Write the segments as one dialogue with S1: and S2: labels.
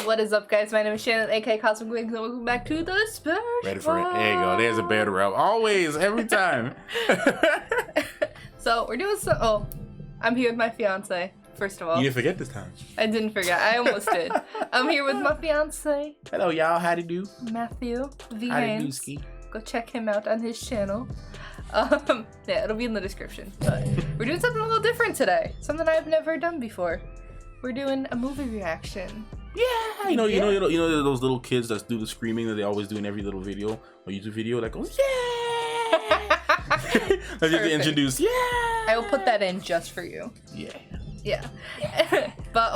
S1: What is up, guys? My name is Shannon, aka Cosmic Wings, and welcome back to the Splash.
S2: Ready for it? There you go. There's a bear rub. Always, every time.
S1: So we're doing some. Oh, I'm here with my fiance. First of all,
S2: You didn't forget this time.
S1: I didn't forget. I almost did. I'm here with my fiance,
S2: Hello, y'all. How do you do?
S1: Matthew V.
S2: How do you do,
S1: Haynes.
S2: Ski?
S1: Go check him out on his channel. Yeah, it'll be in the description. But we're doing something a little different today. Something I've never done before. We're doing a movie reaction.
S2: Yeah. You know those little kids that do the screaming that they always do in every little video or YouTube video that goes, yeah. That's just to introduce, yeah.
S1: I will put that in just for you.
S2: Yeah.
S1: Yeah. But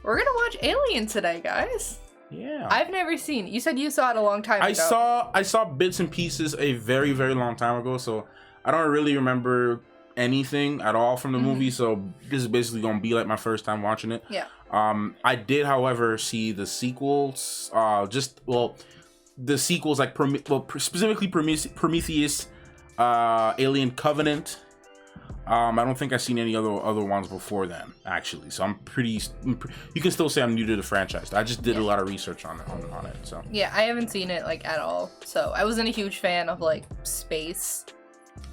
S1: we're gonna watch Alien today, guys.
S2: Yeah.
S1: I've never seen. You said you saw it a long time ago.
S2: I saw bits and pieces a very, very long time ago, so I don't really remember anything at all from the movie, so this is basically gonna be like my first time watching it.
S1: Yeah.
S2: I did, however, see the sequels. The sequels like specifically Prometheus, Alien Covenant. I don't think I've seen any other ones before then, actually. So you can still say I'm new to the franchise. I just did a lot of research on it. So
S1: yeah, I haven't seen it like at all. So I wasn't a huge fan of like space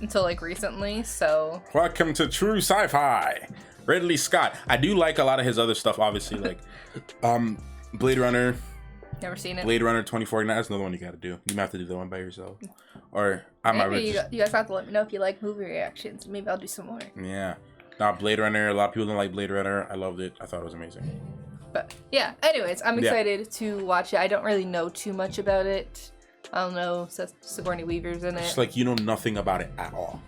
S1: until like recently. So
S2: welcome to True Sci-Fi. Ridley Scott. I do like a lot of his other stuff, obviously, like Blade Runner.
S1: Never seen it.
S2: Blade Runner 2049. That's another one you got to do. You might have to do that one by yourself, or
S1: maybe you guys have to let me know if you like movie reactions. Maybe I'll do some more.
S2: Yeah. Not Blade Runner. A lot of people don't like Blade Runner. I loved it. I thought it was amazing.
S1: But yeah. Anyways, I'm excited to watch it. I don't really know too much about it. I don't know. Sigourney Weaver's in it.
S2: It's like you know nothing about it at all.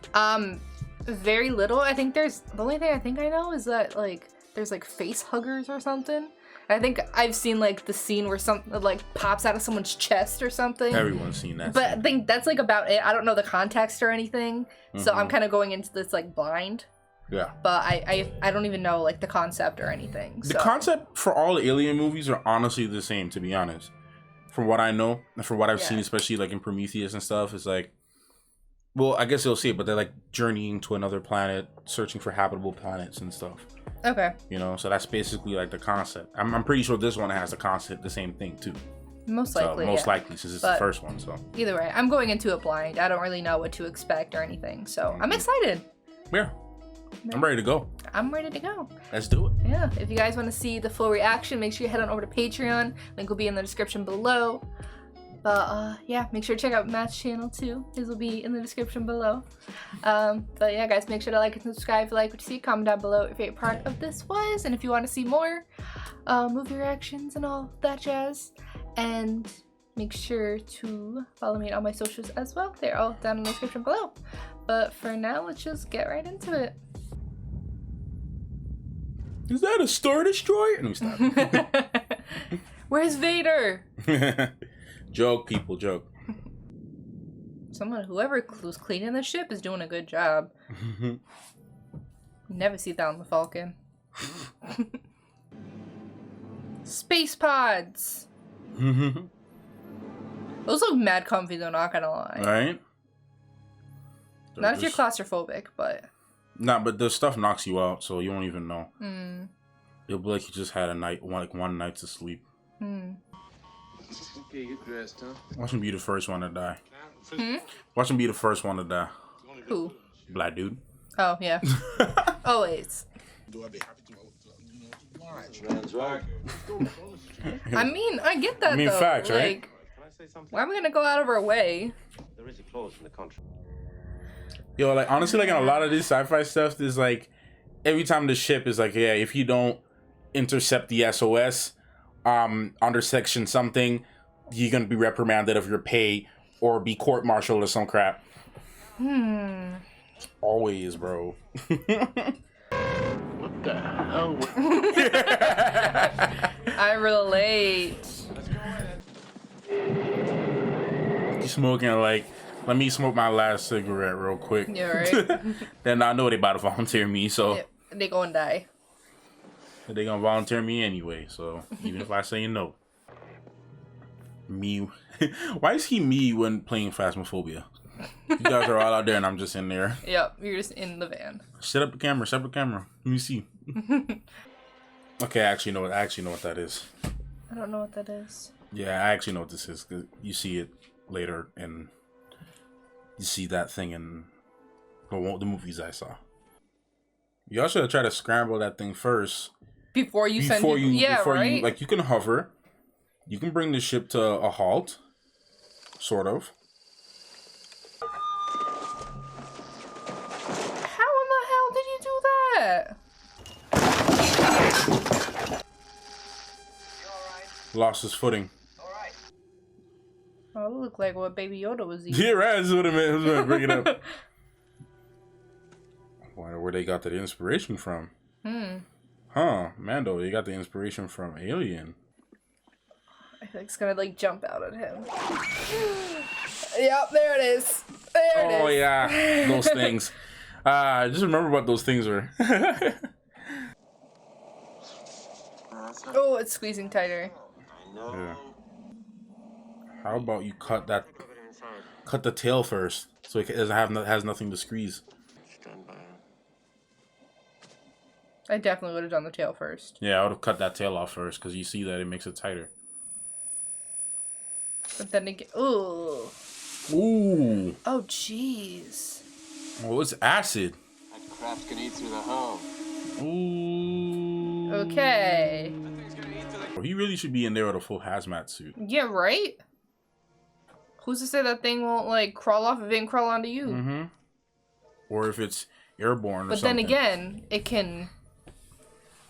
S1: Very little. I think the only thing I think I know is that like there's like face huggers or something. I think I've seen like the scene where something like pops out of someone's chest or something.
S2: Everyone's seen that.
S1: But I think that's like about it. I don't know the context or anything, so I'm kind of going into this like blind.
S2: Yeah.
S1: But I don't even know like the concept or anything.
S2: The concept for all the Alien movies are honestly the same, to be honest. From what I know, and from what I've seen, especially like in Prometheus and stuff, it's like, well, I guess you'll see it, but they're like journeying to another planet, searching for habitable planets and stuff.
S1: Okay.
S2: You know, so that's basically like the concept. I'm pretty sure this one has the concept, the same thing too.
S1: Most likely.
S2: Most likely, since it's the first one. So
S1: either way, I'm going into it blind. I don't really know what to expect or anything, so I'm excited.
S2: Yeah, I'm ready to go.
S1: I'm ready to go.
S2: Let's do it.
S1: Yeah. If you guys want to see the full reaction, make sure you head on over to Patreon. Link will be in the description below. But yeah, make sure to check out Matt's channel too. His will be in the description below. But yeah, guys, make sure to like and subscribe if you like what you see. Comment down below what your favorite part of this was, and if you want to see more movie reactions and all that jazz. And make sure to follow me on all my socials as well. They're all down in the description below. But for now, let's just get right into it.
S2: Is that a Star Destroyer? Let me stop.
S1: Where's Vader?
S2: Joke, people, joke.
S1: Whoever was cleaning the ship is doing a good job. Never see that on the Falcon. Space pods. Those look mad comfy though, not gonna lie.
S2: Right?
S1: Not if you're claustrophobic, but...
S2: Nah, but the stuff knocks you out, so you won't even know. It'll be like you just had one night to sleep.
S3: Okay, get dressed, huh?
S2: Watch him be the first one to die. Watch him be the first one to die.
S1: Who?
S2: Black dude.
S1: Oh, yeah. Always. I mean, I get that, though.
S2: Facts,
S1: like,
S2: right?
S1: Why are we gonna go out of our way?
S3: There is a clause in the contract.
S2: Yo, like, honestly, like, in a lot of this sci-fi stuff, there's, like, every time the ship is like, yeah, if you don't intercept the SOS, under section something, you're gonna be reprimanded of your pay or be court-martialed or some crap. Always, bro.
S3: What the hell?
S1: I relate.
S2: You smoking like, let me smoke my last cigarette real quick.
S1: Yeah, right.
S2: Then I know they about to volunteer me, so
S1: Yeah, they gonna die.
S2: they gonna volunteer me anyway. So even if I say no, me. Why is he me when playing Phasmophobia? You guys are all out there and I'm just in there.
S1: Yep, you're just in the van.
S2: Set up the camera. Set up the camera. Let me see. Okay, I actually know what that is.
S1: I don't know what that is.
S2: Yeah, I actually know what this is. 'Cause you see it later, and you see that thing in the movies I saw. Y'all should have tried to scramble that thing first
S1: Before you send people. Yeah,
S2: before
S1: right?
S2: you like you can hover, you can bring the ship to a halt, sort of.
S1: How in the hell did you do that?
S2: Lost his footing.
S1: Oh, it looked like what Baby Yoda was eating.
S2: Yeah, right. That's what I meant. I was going to bring it up. I wonder where they got that inspiration from. Huh, Mando, you got the inspiration from Alien.
S1: I think it's gonna like jump out at him. Yep, there it is. There it is.
S2: Oh yeah, those things. Just remember what those things were.
S1: Oh, it's squeezing tighter.
S2: Yeah. How about you cut the tail first, so it has nothing to squeeze.
S1: I definitely would have done the tail first.
S2: Yeah, I would have cut that tail off first, because you see that it makes it tighter.
S1: But then again, ooh.
S2: Ooh.
S1: Oh, jeez.
S2: Oh, it's acid.
S3: That crap's gonna eat through the hull.
S2: Ooh.
S1: Okay.
S2: Well, he really should be in there with a full hazmat suit.
S1: Yeah, right? Who's to say that thing won't, like, crawl off of it and crawl onto you?
S2: Mm-hmm. Or if it's airborne or
S1: But
S2: something.
S1: then again, it can,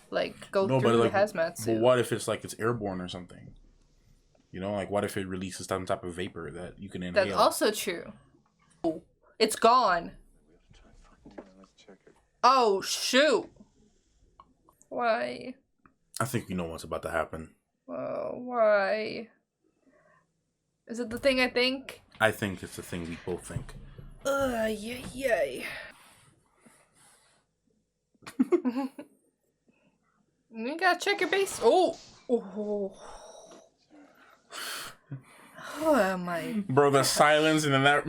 S1: like, go through the hazmat suit.
S2: But what if it's airborne or something? You know, like what if it releases some type of vapor that you can inhale?
S1: That's also true. Oh, it's gone. Oh, shoot. Why?
S2: I think you know what's about to happen.
S1: Oh, why? Is it the thing I think?
S2: I think it's the thing we both think.
S1: Yay, yay. You gotta check your base. Oh! Oh. Oh my.
S2: Bro, the silence and then that.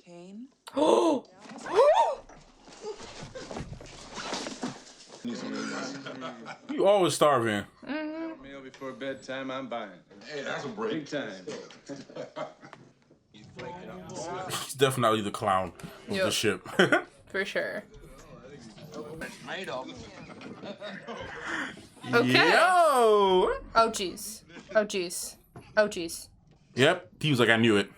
S4: Kane?
S1: Oh!
S2: You always starving.
S3: Meal before bedtime, I'm buying.
S5: Hey, that's a break.
S3: Big time.
S2: He's definitely the clown of
S1: Yep.
S2: the ship.
S1: For sure.
S5: Made up.
S1: Okay.
S2: Yo!
S1: Oh jeez. Oh jeez. Oh jeez.
S2: Yep, he was like, I knew it.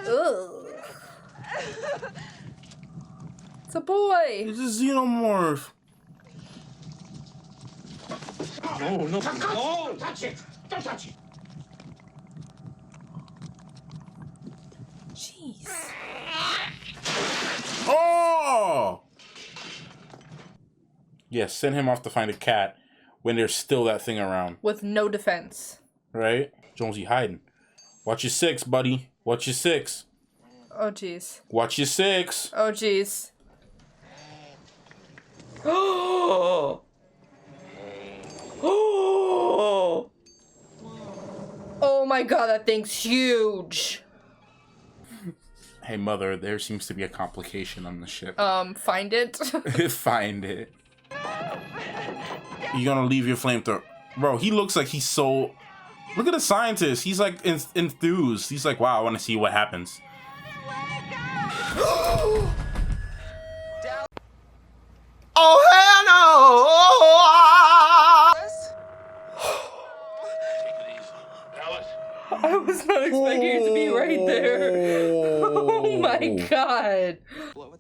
S1: Ugh. It's a boy.
S2: It's a xenomorph.
S1: Jeez.
S2: Oh! Yeah, send him off to find a cat when there's still that thing around,
S1: With no defense.
S2: right? Jonesy hiding. Watch your six, buddy. Watch your six.
S1: Oh jeez.
S2: Watch your six.
S1: Oh jeez. Oh. Oh. Oh my god, that thing's huge.
S2: Hey, mother, there seems to be a complication on the ship.
S1: Find it.
S2: Find it. You gonna leave your flamethrower? Bro, he looks like he's so... Look at the scientist. He's like enthused. He's like, wow, I want to see what happens.
S5: Oh, hell no!
S1: I was not expecting it to be right there. Oh my god.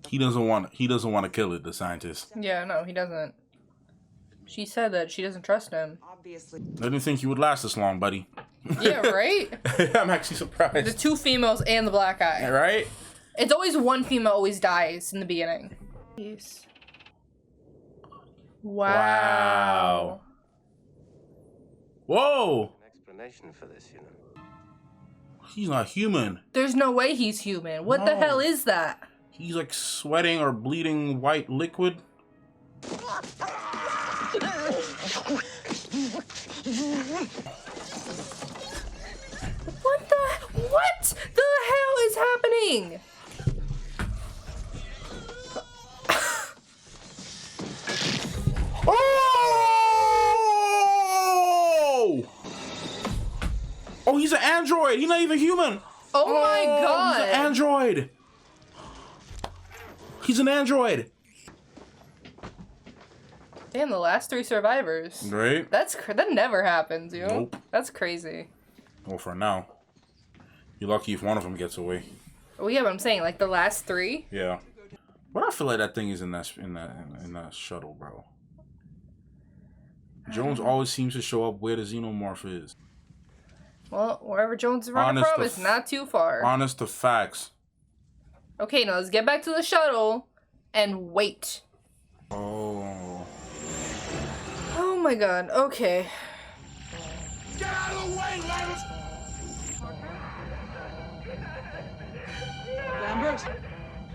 S2: He doesn't want to kill it, the scientist.
S1: Yeah, no, he doesn't. She said that she doesn't trust him.
S4: Obviously.
S2: I didn't think you would last this long, buddy.
S1: Yeah, right?
S2: I'm actually
S1: The
S2: surprised.
S1: two females and the black guy.
S2: Right?
S1: It's always one female always dies in the beginning. Jeez. Wow.
S2: Whoa!
S3: An explanation for this, you know.
S2: He's not human.
S1: There's no way he's human. What the
S2: No.
S1: hell is that?
S2: He's like sweating or bleeding white liquid.
S1: What the hell is happening?
S2: Oh! Oh, he's an android. He's not even human.
S1: Oh my god.
S2: He's an android. He's an android.
S1: Damn, the last 3 survivors.
S2: Right?
S1: That never happens, yo.
S2: Nope.
S1: That's crazy.
S2: Well, for now. You're lucky if one of them gets away.
S1: Well, yeah, but I'm saying, like, the last 3?
S2: Yeah. But I feel like that thing is in that shuttle, bro. Jones always seems to show up where the xenomorph is.
S1: Well, wherever Jones is running
S2: Honest
S1: from,
S2: to
S1: it's not too far.
S2: Honest to facts.
S1: Okay, now let's get back to the shuttle and wait.
S2: Oh.
S1: Oh my god, okay.
S5: Get out of the way, Lance!
S4: Lambert?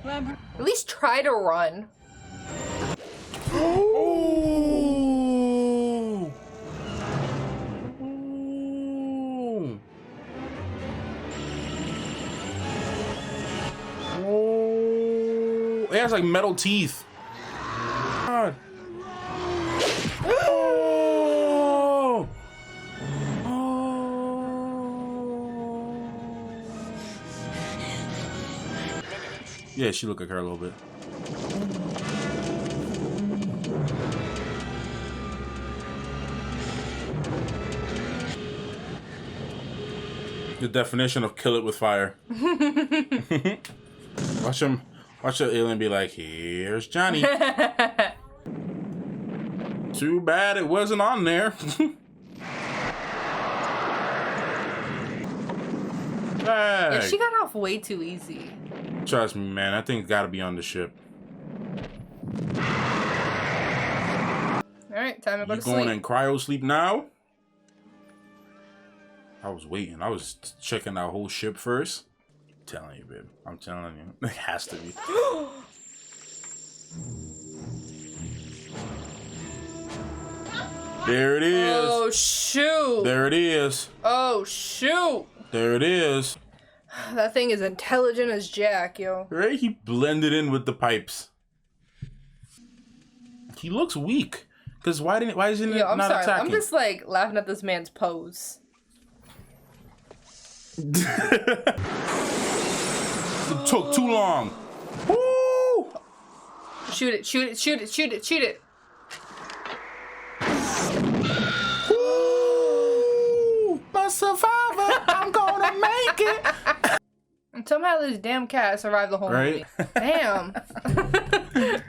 S4: Lambert?
S1: At least try to run.
S2: Oh. Oh. It has like metal teeth. God. Oh. Oh. Yeah, she looked like her a little bit. The definition of kill it with fire. Watch the alien be like, here's Johnny. Too bad it wasn't on there.
S1: Yeah,
S2: Dang.
S1: she got off way too easy.
S2: Trust me, man. That thing's gotta be on the ship.
S1: Alright, time to go
S2: You
S1: to
S2: going
S1: sleep.
S2: in cryo sleep now? I was waiting. I was checking that whole ship first. I'm telling you, babe. I'm telling you. It has to be. There it is.
S1: Oh shoot!
S2: There it is.
S1: Oh shoot!
S2: There it is.
S1: That thing is intelligent as Jack, yo.
S2: Right? He blended in with the pipes. He looks weak. Cause why isn't it
S1: Yo, I'm
S2: not
S1: sorry.
S2: attacking?
S1: I'm just like laughing at this man's pose.
S2: It took too long. Woo!
S1: Shoot it, shoot it, shoot it, shoot it, shoot it.
S2: Woo! My survivor, I'm gonna make it.
S1: And somehow this damn cat survived the whole
S2: Right?
S1: movie. Damn.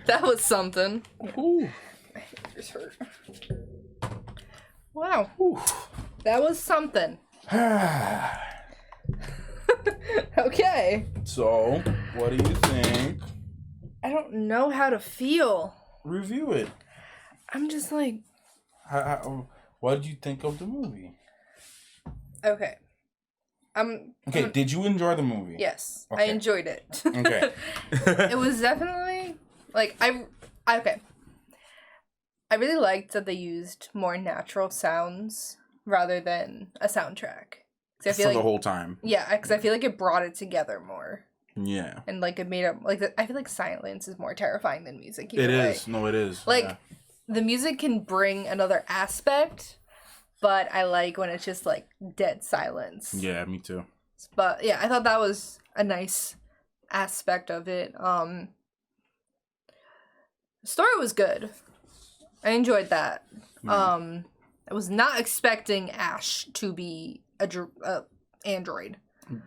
S1: That was something.
S2: Ooh.
S1: Just hurt. Wow.
S2: Ooh.
S1: That was something. Okay.
S2: So, what do you think?
S1: I don't know how to feel.
S2: Review it.
S1: I'm just like,
S2: What did you think of the movie?
S1: okay.
S2: Okay, did you enjoy the movie?
S1: Yes, I
S2: Okay.
S1: enjoyed it.
S2: Okay.
S1: It was definitely like okay. I really liked that they used more natural sounds rather than a soundtrack. 'Cause I feel
S2: for
S1: like
S2: the whole time.
S1: yeah, because I feel like it brought it together more.
S2: Yeah.
S1: And like it made it like I feel like silence is more terrifying than music.
S2: It
S1: either way.
S2: is. No, it is.
S1: Like
S2: Yeah.
S1: the music can bring another aspect, but I like when it's just like dead silence.
S2: Yeah, me too.
S1: But yeah, I thought that was a nice aspect of it. Story was good. I enjoyed that. I was not expecting Ash to be a android.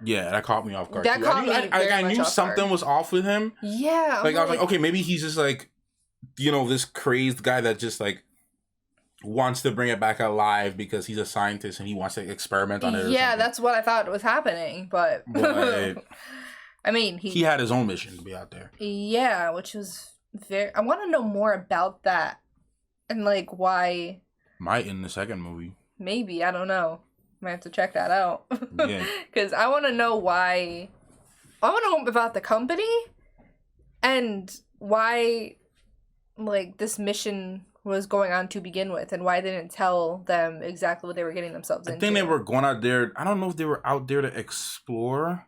S2: Yeah, that caught me off guard.
S1: That
S2: too.
S1: caught me
S2: I
S1: very much
S2: knew
S1: off
S2: something
S1: guard.
S2: was off with him.
S1: Yeah,
S2: Like I was like, okay, maybe he's just like, this crazed guy that just like wants to bring it back alive because he's a scientist and he wants to experiment on it. Or
S1: yeah,
S2: something.
S1: that's what I thought was happening. But
S2: But
S1: I mean,
S2: he had his own mission to be out there.
S1: yeah, which was very. I want to know more about that and like why.
S2: Might in the second movie.
S1: Maybe I don't know. Might have to check that out.
S2: Yeah.
S1: Because I want to know why. I want to know about the company and why, like, this mission was going on to begin with, and why they didn't tell them exactly what they were getting themselves into.
S2: I think they were going out there. I don't know if they were out there to explore,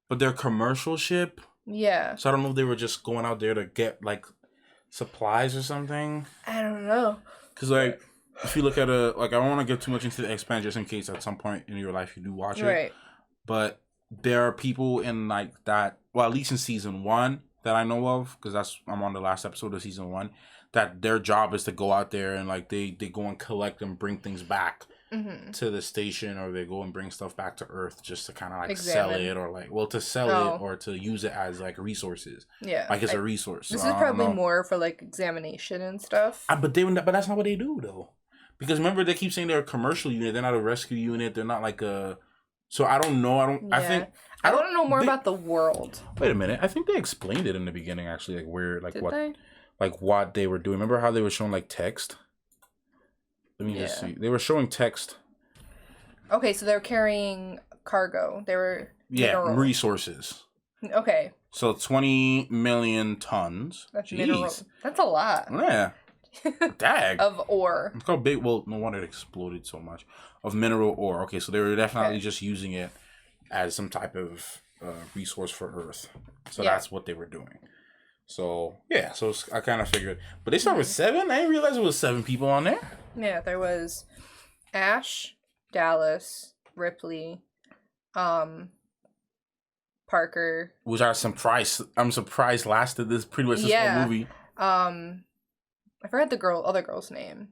S2: but their commercial ship.
S1: Yeah.
S2: So I don't know if they were just going out there to get like supplies or something.
S1: I don't know.
S2: Because like, if you look at I don't want to get too much into the expansion just in case at some point in your life you do watch it.
S1: Right.
S2: But there are people in like that. Well, at least in season 1 that I know of, because I'm on the last episode of season 1. That their job is to go out there and like they go and collect and bring things back to the station, or they go and bring stuff back to Earth just to kind of like sell it, or like to sell it or to use it as like resources.
S1: Yeah,
S2: like it's a resource.
S1: This
S2: so
S1: is probably more for like examination and stuff.
S2: But that's not what they do though, because remember they keep saying they're a commercial unit. They're not a rescue unit. They're not like a. So I don't know. I want to know
S1: more about the world.
S2: Wait a minute. I think they explained it in the beginning actually, like where like
S1: Did
S2: what.
S1: They?
S2: Like what they were doing. Remember how they were showing like text? Let me just see. They were showing text.
S1: Okay, so they're carrying cargo. They were
S2: resources.
S1: Okay.
S2: So 20 million tons.
S1: That's mineral. That's a lot.
S2: Yeah. Dag.
S1: Of ore.
S2: Look how big. Well, no wonder it exploded so much. Of mineral ore. Okay, so they were definitely just using it as some type of resource for Earth. So that's what they were doing. So, yeah, so I kind of figured. But they started with 7? I didn't realize it was 7 people on there.
S1: Yeah, there was Ash, Dallas, Ripley, Parker.
S2: Which I'm surprised lasted this pretty much this whole movie.
S1: I forgot the other girl's name.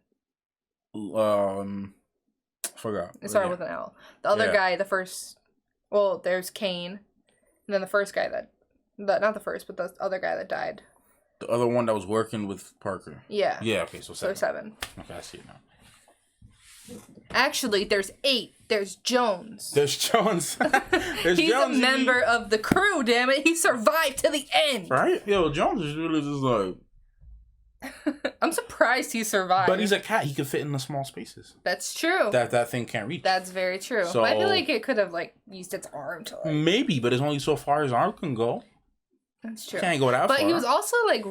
S2: Forgot.
S1: It started with an L. The other guy, there's Kane. And then the first guy not the first, but the other guy that died.
S2: The other one that was working with Parker.
S1: Yeah.
S2: Yeah, okay, so 7.
S1: So 7.
S2: Okay, I see it now.
S1: Actually, there's 8. There's Jones.
S2: He's Jones.
S1: He's a member of the crew, damn it. He survived to the end.
S2: Right? Yo, Jones is really just like...
S1: I'm surprised he survived.
S2: But he's a cat. He can fit in the small spaces.
S1: That's true.
S2: That thing can't reach.
S1: That's very true. So, I feel like it could have like used its arm to like...
S2: Maybe, but it's only so far his arm can go.
S1: That's true.
S2: Can't go that far.
S1: But he was also like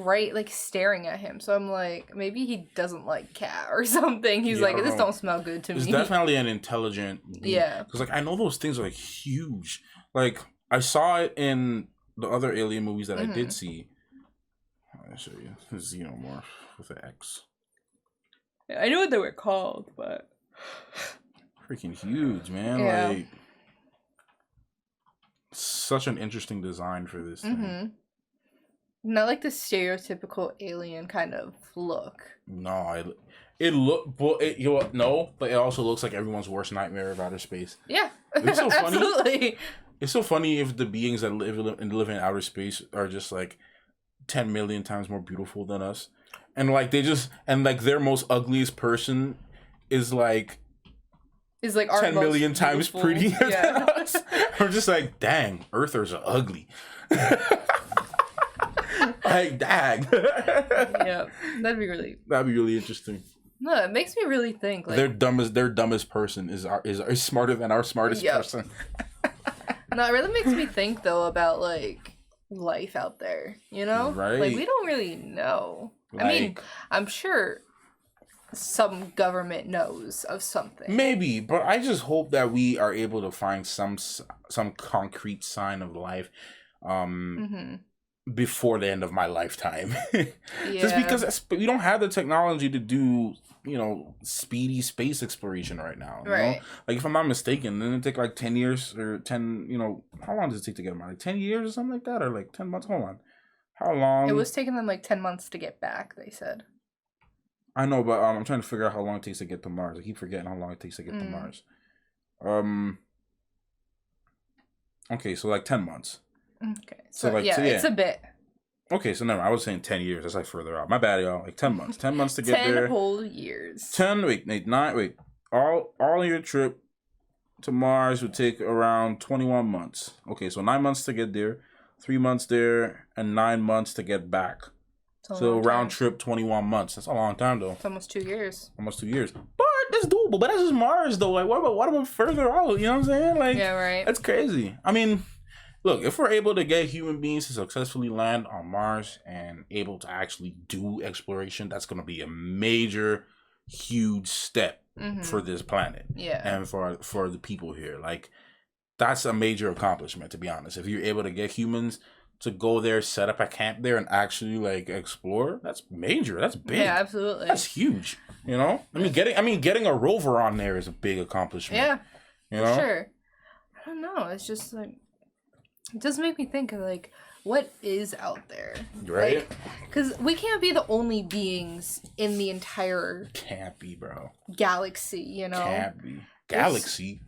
S1: staring at him. So I'm like, maybe he doesn't like cat or something. He's like, this don't smell good to me.
S2: It's definitely an intelligent being. Yeah. Because like I know those things are like huge. Like I saw it in the other Alien movies that I did see. I'll show you. Xenomorph with an X.
S1: Yeah, I knew what they were called, but
S2: freaking huge, man.
S1: Yeah.
S2: Like such an interesting design for this thing.
S1: Not like the stereotypical alien kind of look.
S2: No, but it also looks like everyone's worst nightmare of outer space.
S1: Yeah,
S2: it's so funny.
S1: Absolutely.
S2: It's so funny if the beings that live in outer space are just like 10 million times more beautiful than us, and like their most ugliest person is like 10 million times prettier than us. I'm just like, dang, Earthers are ugly. Like, dang.
S1: Yeah, that'd be really
S2: interesting.
S1: No, it makes me really think. Like,
S2: their dumbest person is smarter than our smartest person.
S1: No, it really makes me think though about like life out there. You know,
S2: right?
S1: Like we don't really know. I mean, I'm sure some government knows of something.
S2: Maybe, but I just hope that we are able to find some concrete sign of life before the end of my lifetime. Just because we don't have the technology to do, speedy space exploration right now.
S1: Right.
S2: Like, if I'm not mistaken, didn't it take like 10 years or 10, how long does it take to get them out? Like 10 years or something like that? Or like 10 months? Hold on. How long?
S1: It was taking them like 10 months to get back, they said.
S2: I know, but I'm trying to figure out how long it takes to get to Mars. I keep forgetting how long it takes to get to Mars. Okay, so like 10 months.
S1: Okay.
S2: So
S1: it's a bit.
S2: Okay, so never. I was saying 10 years. That's like further out. My bad, y'all. Like 10 months. 10 months to get
S1: 10
S2: there.
S1: 10 whole years.
S2: 9. All your trip to Mars would take around 21 months. Okay, so 9 months to get there, 3 months there, and 9 months to get back. So round trip 21 months. That's a long time though.
S1: It's almost 2 years.
S2: Almost 2 years. But that's doable, but that's just Mars though. Like, what about further out? You know what I'm saying? Like,
S1: Yeah, right.
S2: That's crazy. I mean, look, if we're able to get human beings to successfully land on Mars and able to actually do exploration, that's going to be a major, huge step for this planet.
S1: Yeah.
S2: And for the people here. Like, that's a major accomplishment, to be honest. If you're able to get humans to go there, set up a camp there, and actually like explore, that's major. That's big.
S1: Yeah, absolutely.
S2: That's huge. You know? Getting a rover on there is a big accomplishment.
S1: Yeah.
S2: You know?
S1: Sure. I don't know. It's just like, it does make me think of like, what is out there?
S2: Right?
S1: Because we can't be the only beings in the entire
S2: Can't be, bro.
S1: galaxy, you know?
S2: Can't be. Galaxy?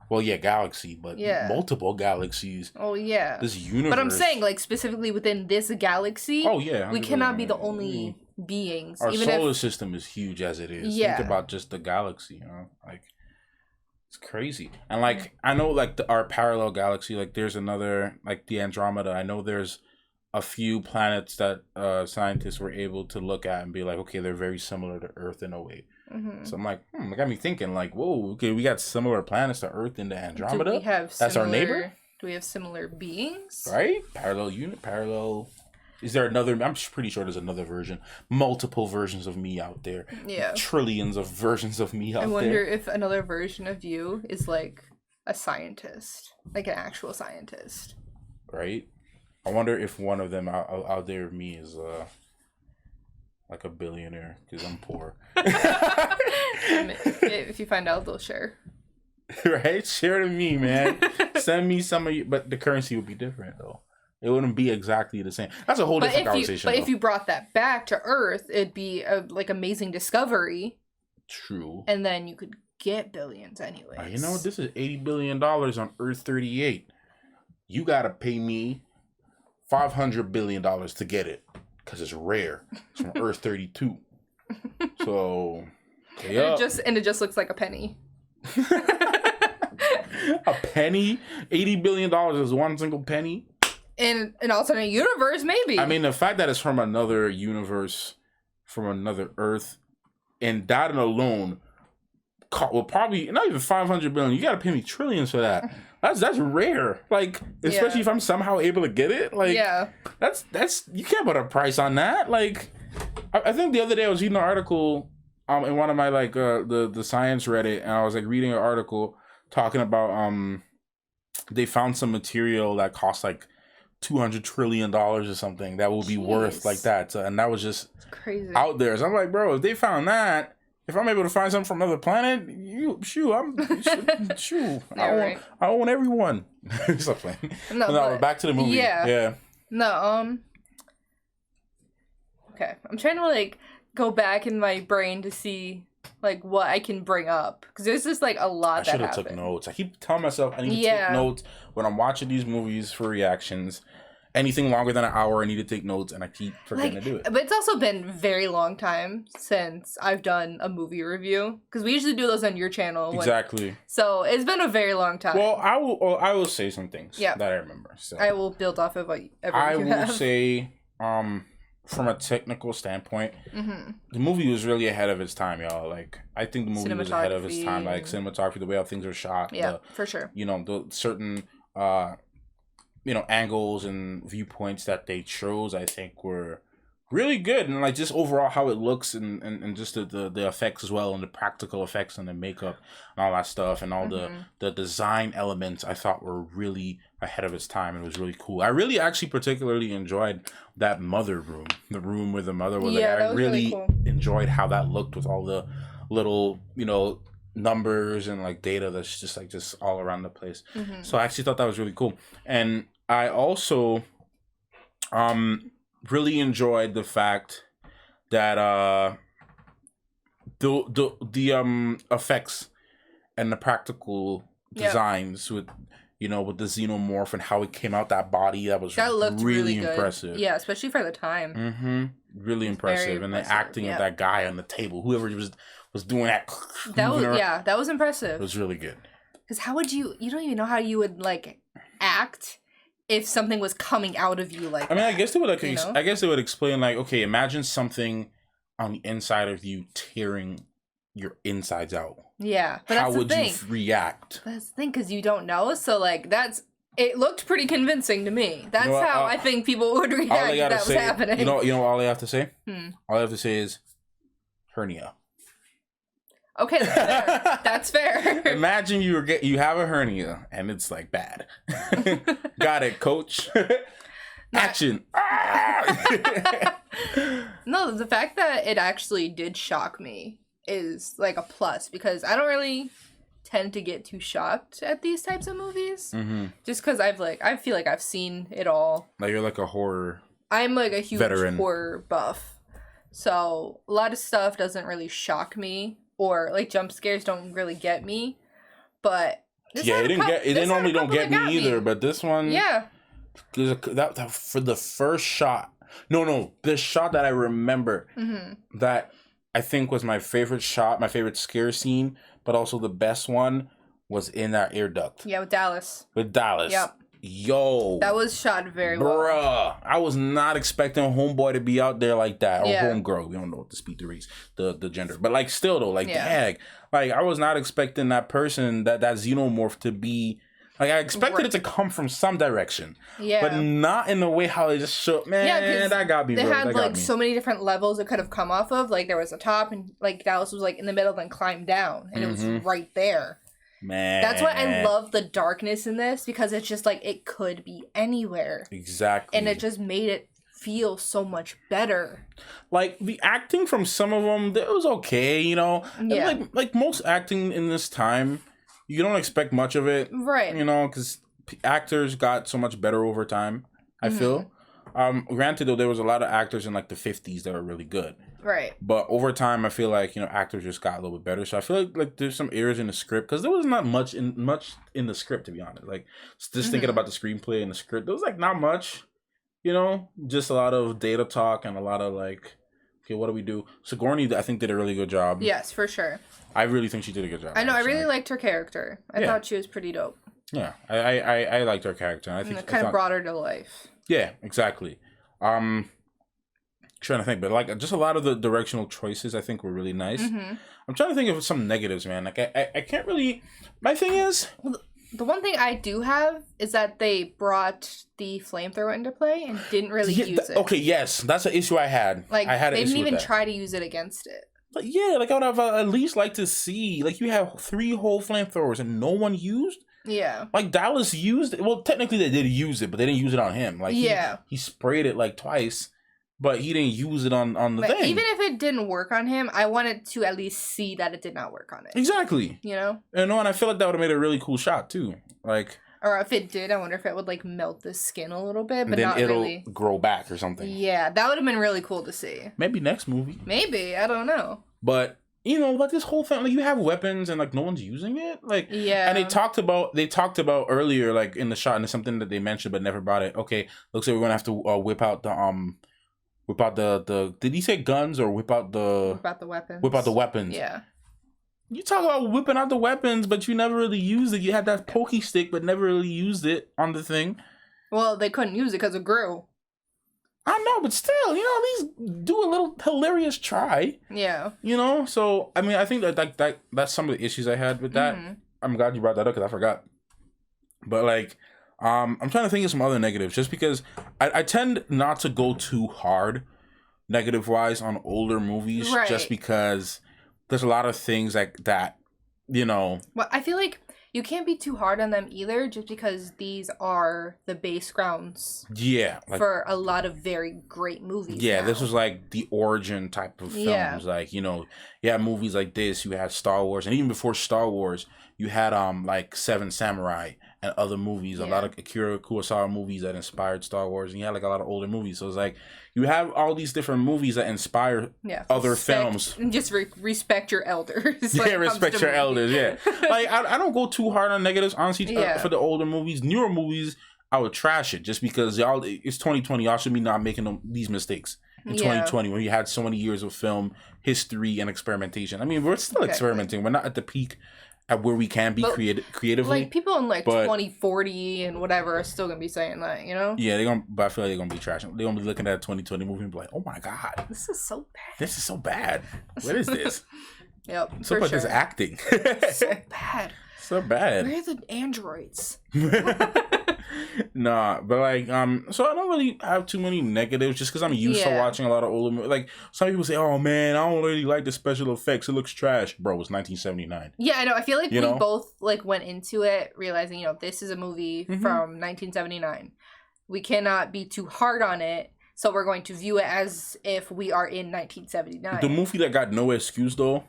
S2: Well, yeah, galaxy, but multiple galaxies.
S1: Oh, yeah.
S2: This universe.
S1: But I'm saying, like, specifically within this galaxy,
S2: oh, yeah,
S1: we cannot be the only beings.
S2: Our
S1: even
S2: solar
S1: if,
S2: system is huge as it is.
S1: Yeah.
S2: Think about just the galaxy, you know? Like, it's crazy. And, like, I know, like, our parallel galaxy, like, there's another, like, the Andromeda. I know there's a few planets that scientists were able to look at and be like, okay, they're very similar to Earth in a way. So I'm like, it got me thinking, like, whoa, okay, we got similar planets to Earth in the Andromeda.
S1: Do we have
S2: That's our neighbor?
S1: Do we have similar beings?
S2: Right? Parallel. Is there another? I'm pretty sure there's another version. Multiple versions of me out there.
S1: Yeah.
S2: Trillions of versions of me out there.
S1: I wonder if another version of you is like a scientist, like an actual scientist.
S2: Right? I wonder if one of them out there of me is like a billionaire because I'm poor.
S1: If you find out, they'll share.
S2: Right? Share to me, man. Send me some of you, but the currency would be different though. It wouldn't be exactly the same. That's a whole different conversation.
S1: But if you brought that back to Earth, it'd be a like amazing discovery.
S2: True.
S1: And then you could get billions anyways.
S2: You know what? This is $80 billion on Earth 38. You gotta pay me $500 billion to get it because it's rare. It's from Earth 32. So, yeah.
S1: And it just looks like a penny.
S2: A penny? $80 billion is one single penny?
S1: In an alternate universe, maybe.
S2: I mean, the fact that it's from another universe, from another Earth, and that alone will probably not even 500 billion. You gotta pay me trillions for that. That's rare. Like, especially if I'm somehow able to get it. Like, that's you can't put a price on that. Like, I think the other day I was reading an article in one of my like the science Reddit, and I was like reading an article talking about they found some material that costs like $200 trillion or something that will be worth like that. So, and that was just
S1: crazy
S2: out there. So I'm like, bro, if they found that, if I'm able to find something from another planet, I own everyone. Stop playing. No, back to the movie. Yeah.
S1: No, okay. I'm trying to like go back in my brain to see like what I can bring up because there's just like a lot. I should have
S2: took notes. I keep telling myself I need to take notes when I'm watching these movies for reactions. Anything longer than an hour, I need to take notes, and I keep forgetting to do it.
S1: But it's also been a very long time since I've done a movie review because we usually do those on your channel.
S2: Exactly.
S1: So it's been a very long time.
S2: Well, I will say some things that I remember. So
S1: I will build off of what
S2: I will say, from a technical standpoint, the movie was really ahead of its time, y'all. Like, I think the movie was ahead of its time. Like, cinematography, the way how things were shot.
S1: Yeah, for sure.
S2: You know, the certain, angles and viewpoints that they chose, I think, were really good. And, like, just overall how it looks and just the effects as well, and the practical effects and the makeup and all that stuff and all the design elements, I thought were really ahead of its time. It was really cool. I really actually particularly enjoyed that mother room, the room where the mother was.
S1: Yeah,
S2: I really
S1: cool.
S2: enjoyed how that looked with all the little, numbers and like data that's just all around the place. So I actually thought that was really cool. And I also really enjoyed the fact that the effects and the practical designs with with the xenomorph and how it came out, that body that looked really impressive.
S1: Yeah, especially for the time.
S2: Really impressive. And the acting of that guy on the table, whoever was doing that.
S1: That was impressive.
S2: It was really good.
S1: Because how would you don't even know how you would like act if something was coming out of you like
S2: I mean, I guess they would I guess they would explain like, okay, imagine something on the inside of you tearing your insides out.
S1: Yeah, but
S2: How
S1: that's the
S2: would
S1: thing.
S2: you react?
S1: That's the thing, because you don't know. So like it looked pretty convincing to me. That's how I think people would
S2: All
S1: react
S2: they
S1: if
S2: gotta
S1: that was
S2: say,
S1: happening.
S2: you know, all they have to say.
S1: Hmm.
S2: All they have to say is hernia.
S1: Okay, that's fair.
S2: Imagine you have a hernia and it's like bad. Got it, coach. Action.
S1: No, the fact that it actually did shock me is like a plus, because I don't really tend to get too shocked at these types of movies.
S2: Mm-hmm.
S1: Just because I feel like I've seen it all.
S2: Like you're like a horror.
S1: I'm like a huge
S2: veteran.
S1: horror buff, so a lot of stuff doesn't really shock me, or like jump scares don't really get me. But
S2: Yeah, it didn't normally don't get me either, but this one,
S1: yeah,
S2: that for the first shot. No, the shot that I remember that I think was my favorite shot, my favorite scare scene, but also the best one was in that air duct.
S1: Yeah, with Dallas. Yep.
S2: Yo.
S1: That was shot very well.
S2: Bruh. I was not expecting homeboy to be out there like that. Or
S1: Yeah.
S2: homegirl. We don't know what to speak the race, the gender. But like still though, like
S1: Yeah.
S2: dag. Like I was not expecting that person, that xenomorph to be like, I expected it to come from some direction.
S1: Yeah.
S2: But not in the way how it just shook. Man,
S1: Yeah, 'cause
S2: that got me,
S1: they
S2: bro.
S1: had
S2: That got
S1: like
S2: me.
S1: so many different levels it could have come off of. Like there was a top, and like Dallas was like in the middle, then climbed down, and it was right there.
S2: Man.
S1: That's why I love the darkness in this, because it's just like it could be anywhere,
S2: Exactly.
S1: and it just made it feel so much better.
S2: Like the acting from some of them, it was okay, you know. And
S1: Yeah.
S2: like most acting in this time, you don't expect much of it,
S1: Right.
S2: you know, because actors got so much better over time. I feel. Granted, though, there was a lot of actors in like the 50s that were really good,
S1: Right.
S2: but over time, I feel like, you know, actors just got a little bit better. So I feel like there's some errors in the script, because there was not much in the script, to be honest. Like just thinking about the screenplay and the script, there was like not much. You know, just a lot of data talk and a lot of like, okay, what do we do? Sigourney, I think, did a really good job.
S1: Yes, for sure.
S2: I really think she did a good job.
S1: I know. I
S2: actually.
S1: really liked her character. I
S2: Yeah.
S1: thought she was pretty dope.
S2: Yeah, I liked her character. And I
S1: And
S2: think
S1: it kind of brought her to life.
S2: Yeah, exactly. Trying to think, but like just a lot of the directional choices I think were really nice. I'm trying to think of some negatives, man. Like I can't really. My thing is,
S1: The one thing I do have is that they brought the flamethrower into play and didn't really use it.
S2: okay, yes, that's an issue I had.
S1: Like
S2: I had an
S1: they
S2: issue
S1: didn't
S2: with
S1: even
S2: that.
S1: try to use it against it.
S2: But yeah, like I would have at least liked to see, like you have 3 whole flamethrowers and no one used.
S1: Yeah.
S2: Like Dallas used it. Well, technically they did use it, but they didn't use it on him. Like
S1: Yeah.
S2: he sprayed it like twice, but he didn't use it on the
S1: But
S2: thing.
S1: even if it didn't work on him, I wanted to at least see that it did not work on it.
S2: Exactly.
S1: You know?
S2: And I feel like that would have made a really cool shot too. Like,
S1: Or if it did, I wonder if it would like melt the skin a little bit, but
S2: then
S1: not
S2: it'll
S1: really.
S2: grow back or something.
S1: Yeah, that would have been really cool to see.
S2: Maybe next movie.
S1: Maybe, I don't know.
S2: But you know, like this whole thing, like you have weapons and like no one's using it. Like,
S1: Yeah.
S2: And they talked about earlier, like in the shot, and it's something that they mentioned but never brought it. Okay, looks like we're gonna have to whip out the. Did he say guns or whip out the?
S1: About the weapons.
S2: Whip out the weapons.
S1: Yeah.
S2: You talk about whipping out the weapons, but you never really used it. You had that pokey stick, but never really used it on the thing.
S1: Well, they couldn't use it because it grew.
S2: I know, but still, you know, at least do a little hilarious try.
S1: Yeah.
S2: You know, so I mean, I think that's some of the issues I had with that. I'm glad you brought that up because I forgot. But like, I'm trying to think of some other negatives, just because I tend not to go too hard, negative wise, on older movies,
S1: Right.
S2: just because there's a lot of things like that, you know.
S1: Well, I feel like you can't be too hard on them either, just because these are the base grounds
S2: Yeah, like,
S1: for a lot of very great movies.
S2: yeah,
S1: now.
S2: this was like the origin type of films.
S1: Yeah.
S2: Like, you know, you had movies like this, you had Star Wars, and even before Star Wars, you had like Seven Samurai and other movies, a lot of Akira Kurosawa movies that inspired Star Wars, and you had like a lot of older movies. So it's like you have all these different movies that inspire other films.
S1: And just respect your elders.
S2: Yeah, respect your elders. Yeah, like I don't go too hard on negatives, honestly.
S1: Yeah.
S2: For the older movies, newer movies, I would trash it just because y'all. It's 2020. Y'all should be not making these mistakes in 2020 when you had so many years of film history and experimentation. I mean, we're still experimenting. We're not at the peak at where we can be creatively.
S1: Like people in like
S2: but,
S1: 2040 and whatever are still gonna be saying that, you know?
S2: Yeah, but I feel like they're gonna be trashing. They're gonna be looking at a 2020 movie and be like, "Oh my god,
S1: This is so bad.
S2: this is so bad. What is this?"
S1: Yep.
S2: So about this acting.
S1: So bad.
S2: So bad.
S1: Where are the androids?
S2: Nah, but like, so I don't really have too many negatives just because I'm used to watching a lot of older movies. Like, some people say, "Oh man, I don't really like the special effects. It looks trash." Bro, it's 1979.
S1: Yeah, I know. I feel like
S2: You
S1: we
S2: know?
S1: both like went into it realizing, you know, this is a movie from 1979. We cannot be too hard on it, so we're going to view it as if we are in 1979.
S2: The movie that got no excuse though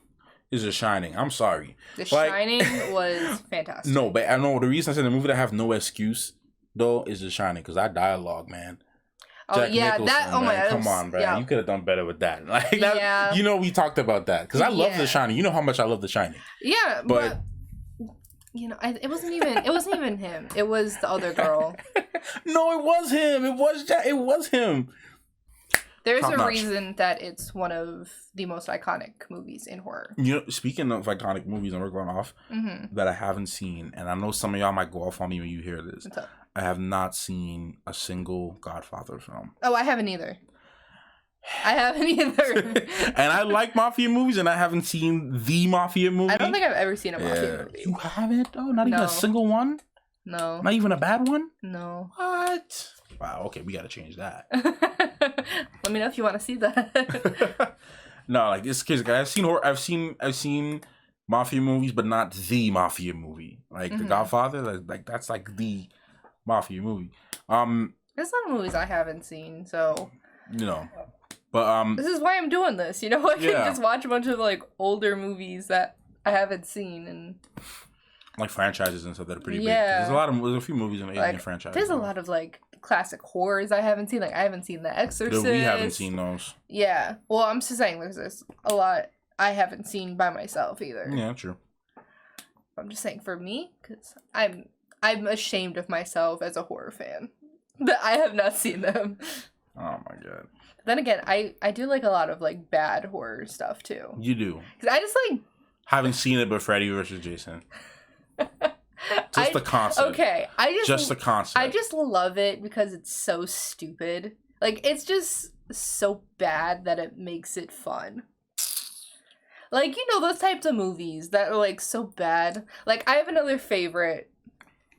S2: is The Shining. I'm sorry.
S1: The Shining was fantastic.
S2: No, but I know the reason I said the movie that have no excuse though is The Shining, because that dialogue, man.
S1: Oh
S2: Jack
S1: yeah,
S2: Nicholson,
S1: that. Oh my
S2: man.
S1: god,
S2: Come on, bro.
S1: Yeah.
S2: You could have done better with that. Like that.
S1: Yeah.
S2: You know, we talked about that because I love
S1: Yeah.
S2: The Shining. You know how much I love The Shining.
S1: Yeah,
S2: But
S1: you know, it wasn't even him. It was the other girl.
S2: No, it was him. It was him.
S1: There's
S2: Top
S1: a
S2: notch.
S1: reason that it's one of the most iconic movies in horror.
S2: You know, speaking of iconic movies, and we're going off that I haven't seen, and I know some of y'all might go off on me when you hear this.
S1: What's up?
S2: I have not seen a single Godfather film.
S1: Oh, I haven't either.
S2: And I like mafia movies, and I haven't seen the mafia movie.
S1: I don't think I've ever seen a mafia movie.
S2: You haven't? Oh, not even
S1: No.
S2: a single one?
S1: No.
S2: Not even a bad one?
S1: No.
S2: What? Wow, okay, we gotta change that.
S1: Let me know if you want to see that.
S2: No, like it's crazy. I've seen mafia movies, but not the mafia movie. Like The Godfather, like that's like the mafia movie.
S1: There's a lot of movies I haven't seen, so
S2: You know. But
S1: this is why I'm doing this. You know, I can
S2: Yeah.
S1: just watch a bunch of like older movies that I haven't seen, and
S2: like franchises and stuff that are pretty
S1: Yeah.
S2: big. There's a few movies in the Alien
S1: like
S2: franchise.
S1: there's a lot of like classic horrors I haven't seen. Like I haven't seen The Exorcist.
S2: We haven't seen those.
S1: Yeah. Well, I'm just saying there's a lot I haven't seen by myself either.
S2: Yeah, true.
S1: I'm just saying for me, because I'm ashamed of myself as a horror fan that I have not seen them.
S2: Oh my god.
S1: Then again, I do like a lot of like bad horror stuff too.
S2: You do.
S1: Because I just like
S2: Haven't seen it, but Freddy versus Jason. Just the concept.
S1: Okay,
S2: Just the concept.
S1: I just love it because it's so stupid. Like it's just so bad that it makes it fun. Like, you know, those types of movies that are like so bad. Like I have another favorite,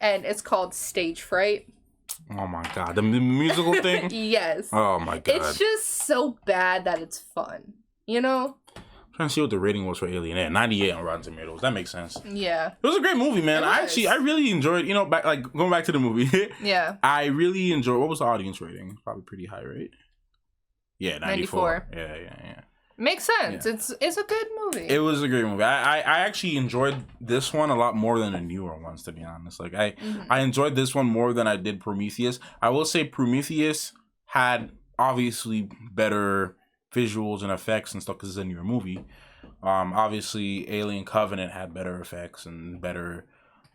S1: and it's called Stage Fright.
S2: Oh my god, the musical thing.
S1: Yes.
S2: Oh my god.
S1: It's just so bad that it's fun. You know?
S2: I'm trying to see what the rating was for Alien. Yeah, 98 on Rotten Tomatoes. That makes sense.
S1: Yeah.
S2: It was a great movie, man.
S1: It was.
S2: I really enjoyed. You know, going back to the movie.
S1: Yeah.
S2: I really enjoyed. What was the audience rating? Probably pretty high, right? Yeah, 94. Yeah.
S1: Makes sense.
S2: Yeah.
S1: It's a good movie.
S2: It was a great movie. I actually enjoyed this one a lot more than the newer ones, to be honest. Like I enjoyed this one more than I did Prometheus. I will say Prometheus had obviously better visuals and effects and stuff because it's a newer movie. Obviously Alien Covenant had better effects and better,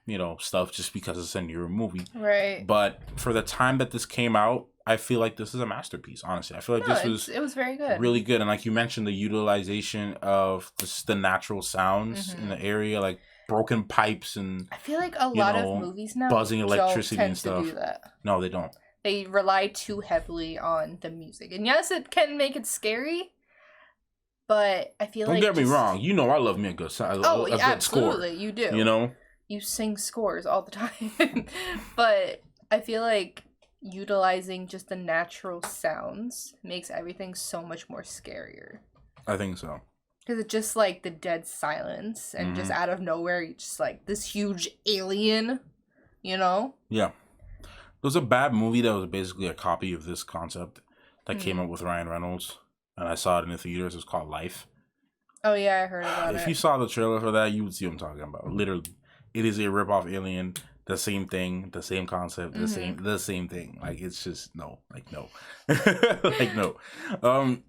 S2: you know, stuff just because it's a newer movie.
S1: Right.
S2: But for the time that this came out, I feel like this is a masterpiece, honestly. I feel like
S1: it was very good.
S2: really good. And like you mentioned, the utilization of the natural sounds in the area, like broken pipes and
S1: I feel like a lot of movies now
S2: buzzing electricity
S1: don't tend
S2: and stuff.
S1: to do that.
S2: No, they don't.
S1: They rely too heavily on the music. And yes, it can make it scary, but I feel
S2: Don't
S1: like
S2: get me wrong. You know I love me a good score.
S1: absolutely, you do.
S2: You know?
S1: You sing scores all the time. But I feel like utilizing just the natural sounds makes everything so much more scarier.
S2: I think so.
S1: Because it's just like the dead silence and just out of nowhere, you just like this huge alien, you know?
S2: Yeah. There was a bad movie that was basically a copy of this concept that came up with Ryan Reynolds. And I saw it in the theaters. It was called Life.
S1: Oh yeah, I heard about it.
S2: If you saw the trailer for that, you would see what I'm talking about. Literally, it is a rip-off Alien. The same thing, the same concept, the same thing. Like it's just no. Like no.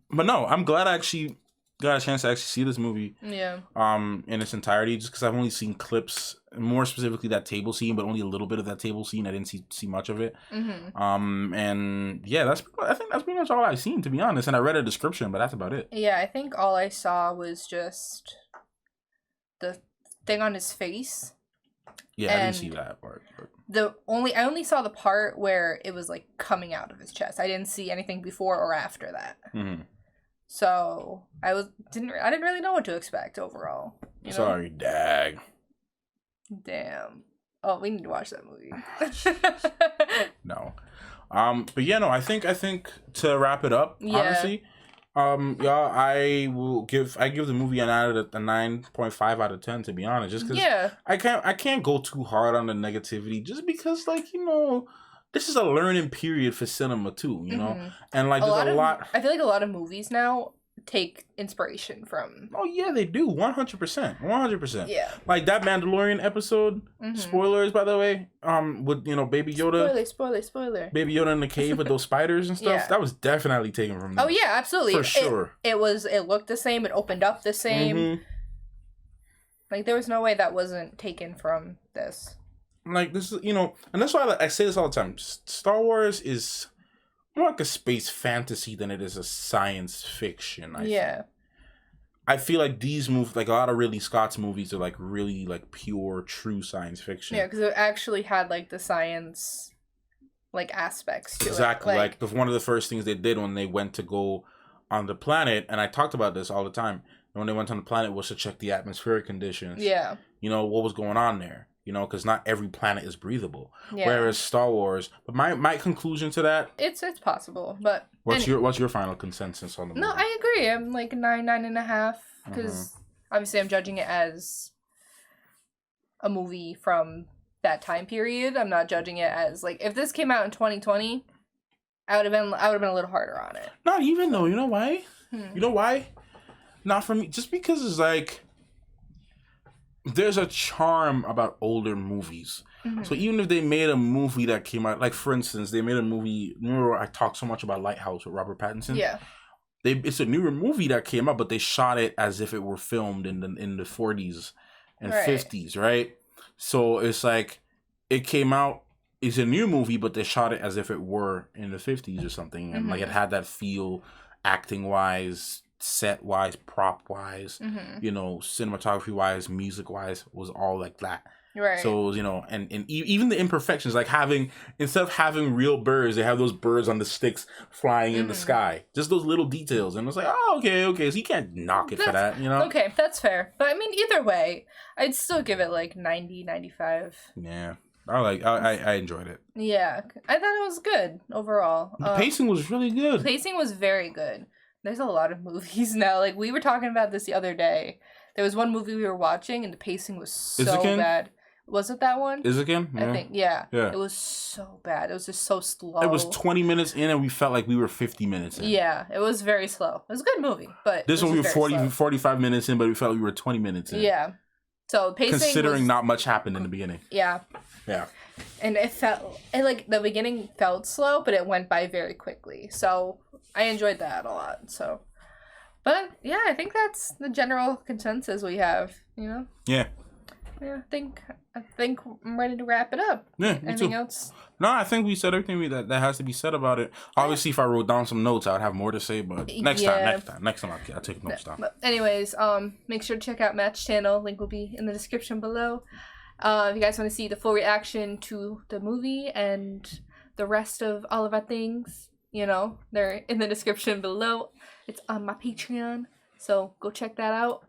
S2: But no, I'm glad I actually got a chance to actually see this movie.
S1: Yeah.
S2: In its entirety, just because I've only seen clips, more specifically that table scene, but only a little bit of that table scene. I didn't see much of it. And yeah, I think that's pretty much all I've seen, to be honest. And I read a description, but that's about it.
S1: Yeah, I think all I saw was just thing on his face.
S2: Yeah, I didn't
S1: And
S2: see that part. But...
S1: I only saw the part where it was like coming out of his chest. I didn't see anything before or after that.
S2: Mm-hmm.
S1: So I didn't really know what to expect overall. You know?
S2: Sorry, dag.
S1: Damn. Oh, we need to watch that movie.
S2: No. But yeah, no, I think to wrap it up,
S1: Yeah.
S2: honestly, yeah, I give the movie a 9.5 out of 10, to be honest, just because
S1: Yeah.
S2: I can't go too hard on the negativity, just because, like, you know, this is a learning period for cinema too, you know, and like there's a lot.
S1: I feel like a lot of movies now take inspiration from.
S2: Oh yeah, they do 100%.
S1: Yeah.
S2: Like that Mandalorian episode. Spoilers, by the way. With Baby Yoda.
S1: Spoiler.
S2: Baby Yoda in the cave with those spiders and stuff.
S1: Yeah.
S2: That was definitely taken from them.
S1: Oh yeah, absolutely.
S2: For sure.
S1: It looked the same. It opened up the same. Like there was no way that wasn't taken from this.
S2: Like this is, and that's why I say this all the time. Star Wars is more like a space fantasy than it is a science fiction. I feel like these movies, like a lot of Ridley Scott's movies, are like really like pure, true science fiction.
S1: Yeah, because it actually had like the science, like aspects to it.
S2: Exactly. Like one of the first things they did when they went to go on the planet, and I talked about this all the time. When they went on the planet was to check the atmospheric conditions.
S1: Yeah.
S2: What was going on there. Because not every planet is breathable.
S1: Yeah.
S2: Whereas Star Wars, but my conclusion to that,
S1: it's possible, but
S2: what's your final consensus on the movie?
S1: No, I agree. I'm like 9.5 because obviously I'm judging it as a movie from that time period. I'm not judging it as like if this came out in 2020, I would have been a little harder on it.
S2: Not even though. You know why? You know why? Not for me. Just because it's like. There's a charm about older movies. So even if they made a movie that came out, like for instance, they made a movie. Remember I talked so much about Lighthouse with Robert Pattinson?
S1: Yeah.
S2: It's a newer movie that came out, but they shot it as if it were filmed in the 40s and 50s, right? So it's like it came out. It's a new movie, but they shot it as if it were in the 50s or something, and like it had that feel, acting wise. Set wise, prop wise, cinematography wise, music wise, was all like that.
S1: Right.
S2: So and even the imperfections, like instead of having real birds, they have those birds on the sticks flying in the sky. Just those little details, and it's like, oh, okay. So you can't knock it for that,
S1: Okay, that's fair. But I mean, either way, I'd still give it like 90, 95.
S2: Yeah. I enjoyed it.
S1: Yeah, I thought it was good overall.
S2: The pacing was really good.
S1: Pacing was very good. There's a lot of movies now. Like, we were talking about this the other day. There was one movie we were watching, and the pacing was so bad. Was it that one?
S2: Is it again?
S1: Yeah. I think, yeah.
S2: Yeah.
S1: It was so bad. It was just so slow.
S2: It was 20 minutes in, and we felt like we were 50 minutes in.
S1: Yeah, it was very slow. It was a good movie, but
S2: this one we were 45 minutes in, but we felt like we were 20 minutes in.
S1: Yeah. So pacing
S2: considering not much happened in the beginning.
S1: Yeah.
S2: Yeah.
S1: And like the beginning felt slow, but it went by very quickly. So I enjoyed that a lot. So, but yeah, I think that's the general consensus we have.
S2: Yeah.
S1: Yeah, I think I'm ready to wrap it up.
S2: Yeah.
S1: Anything else?
S2: No, I think we said everything that has to be said about it. Obviously, if I wrote down some notes, I'd have more to say. But next time, I'll take notes down.
S1: But anyways, make sure to check out Matt's channel. Link will be in the description below. If you guys want to see the full reaction to the movie and the rest of all of our things, they're in the description below. It's on my Patreon, so go check that out.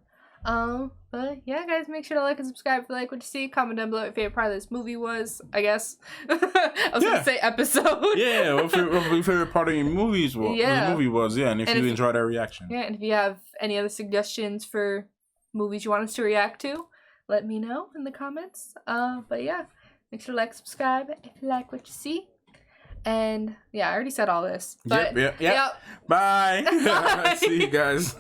S1: But yeah, guys, make sure to like and subscribe if you like what you see. Comment down below what your favorite part of this movie was, I guess. I was gonna say episode.
S2: Yeah, what your favorite part of your movies was.
S1: Yeah.
S2: The movie was, yeah, and if you enjoyed our reaction.
S1: Yeah, and if you have any other suggestions for movies you want us to react to, let me know in the comments. But yeah, make sure to like, subscribe if you like what you see. And yeah, I already said all this. But
S2: Yep. Bye. See you guys.